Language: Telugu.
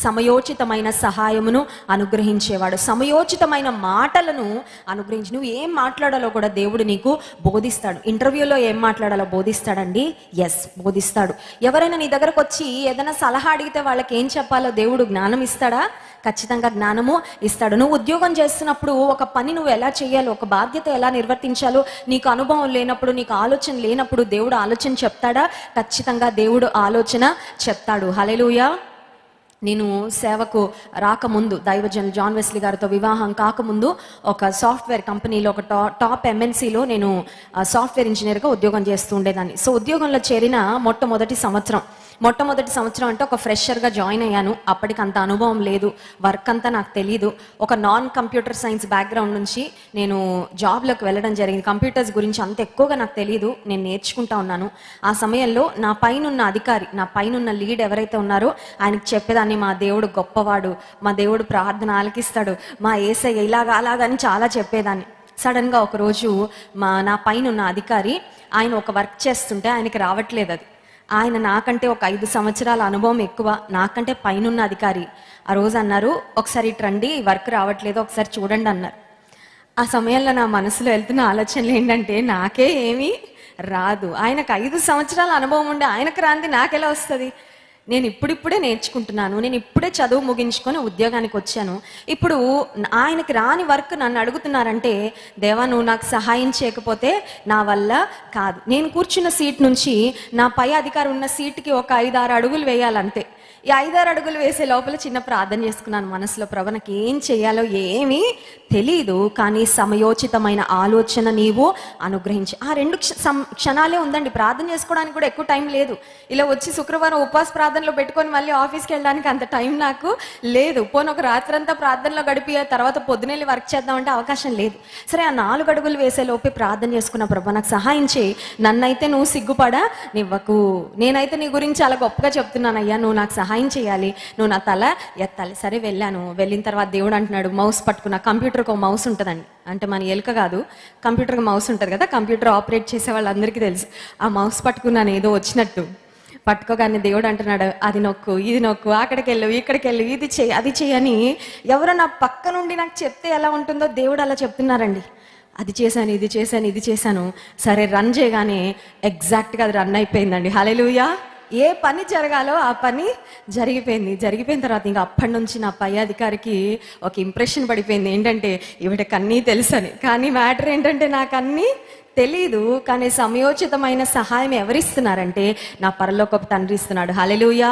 సమయోచితమైన సహాయమును అనుగ్రహించేవాడు, సమయోచితమైన మాటలను అనుగ్రహించి నువ్వు ఏం మాట్లాడాలో కూడా దేవుడు నీకు బోధిస్తాడు. ఇంటర్వ్యూలో ఏం మాట్లాడాలో బోధిస్తాడండి. ఎస్, బోధిస్తాడు. ఎవరైనా నీ దగ్గరకు వచ్చి ఏదైనా సలహా అడిగితే వాళ్ళకి ఏం చెప్పాలో దేవుడు జ్ఞానం ఇస్తాడా? ఖచ్చితంగా జ్ఞానము ఇస్తాడు. నువ్వు ఉద్యోగం చేస్తున్నప్పుడు ఒక పని నువ్వు ఎలా చేయాలో, ఒక బాధ్యత ఎలా నిర్వర్తించాలో నీకు అనుభవం లేనప్పుడు, నీకు ఆలోచన లేనప్పుడు దేవుడు ఆలోచన చెప్తాడా? ఖచ్చితంగా దేవుడు ఆలోచన చెప్తాడు. హల్లెలూయా. నేను సేవకు రాకముందు దైవజనులు జాన్ వెస్లీ గారితో వివాహం కాకముందు ఒక సాఫ్ట్వేర్ కంపెనీలో, ఒక టాప్ ఎంఎన్సీలో నేను సాఫ్ట్వేర్ ఇంజనీర్గా ఉద్యోగం చేస్తూ ఉండేదాన్ని. సో ఉద్యోగంలో చేరిన మొట్టమొదటి సంవత్సరం అంటే ఒక ఫ్రెషర్గా జాయిన్ అయ్యాను. అప్పటికి అంత అనుభవం లేదు, వర్క్ అంతా నాకు తెలీదు. ఒక నాన్ కంప్యూటర్ సైన్స్ బ్యాక్గ్రౌండ్ నుంచి నేను జాబ్లోకి వెళ్ళడం జరిగింది. కంప్యూటర్స్ గురించి అంత ఎక్కువగా నాకు తెలీదు, నేను నేర్చుకుంటా ఉన్నాను. ఆ సమయంలో నా పైనున్న అధికారి, నా పైనున్న లీడ్ ఎవరైతే ఉన్నారో ఆయనకి చెప్పేదాన్ని, మా దేవుడు గొప్పవాడు, మా దేవుడు ప్రార్థన ఆలకిస్తాడు, మా యేసయ్య ఇలాగా అలాగని చాలా చెప్పేదాన్ని. సడన్గా ఒకరోజు నా పైనున్న అధికారి ఆయన ఒక వర్క్ చేస్తుంటే ఆయనకి రావట్లేదు అది. ఆయన నాకంటే ఒక 5 సంవత్సరాల అనుభవం ఎక్కువ, నాకంటే పైనున్న అధికారి. ఆ రోజు అన్నారు, ఒకసారి ఇటు రండి, వర్క్ రావట్లేదు, ఒకసారి చూడండి అన్నారు. ఆ సమయంలో నా మనసులో వెళ్తున్న ఆలోచనలు ఏంటంటే, నాకే ఏమీ రాదు, ఆయనకు 5 సంవత్సరాల అనుభవం ఉండే ఆయనకు రాంది నాకెలా వస్తుంది? నేను ఇప్పుడిప్పుడే నేర్చుకుంటున్నాను, నేను ఇప్పుడే చదువు ముగించుకొని ఉద్యోగానికి వచ్చాను. ఇప్పుడు ఆయనకి రాని వర్క్ నన్ను అడుగుతున్నారంటే, దేవా నువ్వు నాకు సహాయం చేయకపోతే నా వల్ల కాదు. నేను కూర్చున్న సీట్ నుంచి నా పై అధికారి ఉన్న సీట్కి ఒక 5-6 అడుగులు వేయాలంతే. ఈ 5-6 అడుగులు వేసే లోపల చిన్న ప్రార్థన చేసుకున్నాను మనసులో, ప్రభు నాకు ఏం చేయాలో ఏమీ తెలీదు, కానీ సమయోచితమైన ఆలోచన నీవు అనుగ్రహించి. ఆ 2 క్షణాలే ఉందండి, ప్రార్థన చేసుకోవడానికి కూడా ఎక్కువ టైం లేదు. ఇలా వచ్చి శుక్రవారం ఉపవాస ప్రార్థనలో పెట్టుకొని మళ్ళీ ఆఫీస్కి వెళ్ళడానికి అంత టైం నాకు లేదు. పోనీ ఒక రాత్రంతా ప్రార్థనలో గడిపి తర్వాత పొద్దునెళ్ళి వర్క్ చేద్దామంటే అవకాశం లేదు. సరే, ఆ 4 అడుగులు వేసే లోపే ప్రార్థన చేసుకున్న, ప్రభు నాకు సహాయం చేయి, నన్నైతే నువ్వు సిగ్గుపడా నివ్వకు, నేనైతే నీ గురించి చాలా గొప్పగా చెప్తున్నాను అయ్యా, నువ్వు నాకు సహాయం చేయాలి, నువ్వు నా తల ఎత్తాలి. సరే వెళ్ళాను. వెళ్ళిన తర్వాత దేవుడు అంటున్నాడు, మౌస్ పట్టుకున్న, కంప్యూటర్కి ఒక మౌస్ ఉంటుందండి, అంటే మన ఎలుక కాదు, కంప్యూటర్కి మౌస్ ఉంటుంది కదా, కంప్యూటర్ ఆపరేట్ చేసే వాళ్ళందరికీ తెలుసు. ఆ మౌస్ పట్టుకున్నాను ఏదో వచ్చినట్టు. పట్టుకోగానే దేవుడు అంటున్నాడు, అది నొక్కు, ఇది నొక్కు, అక్కడికి వెళ్ళు, ఇక్కడికి వెళ్ళు, ఇది చేయి, అది చేయి అని ఎవరో నా పక్క నుండి నాకు చెప్తే ఎలా ఉంటుందో దేవుడు అలా చెప్తున్నారండి. అది చేశాను, ఇది చేశాను, ఇది చేశాను. సరే రన్ చేయగానే ఎగ్జాక్ట్గా అది రన్ అయిపోయిందండి. హల్లెలూయా. ఏ పని జరగాలో ఆ పని జరిగిపోయిన తర్వాత ఇంకా అప్పటి నుంచి నా పై అధికారికి ఒక ఇంప్రెషన్ పడిపోయింది, ఏంటంటే ఈవిడకి అన్నీ తెలుసని. కానీ మ్యాటర్ ఏంటంటే నాకు అన్నీ తెలీదు, కానీ సమయోచితమైన సహాయం ఎవరిస్తున్నారంటే నా పరలోకపు తండ్రి ఇస్తున్నాడు. హల్లెలూయా.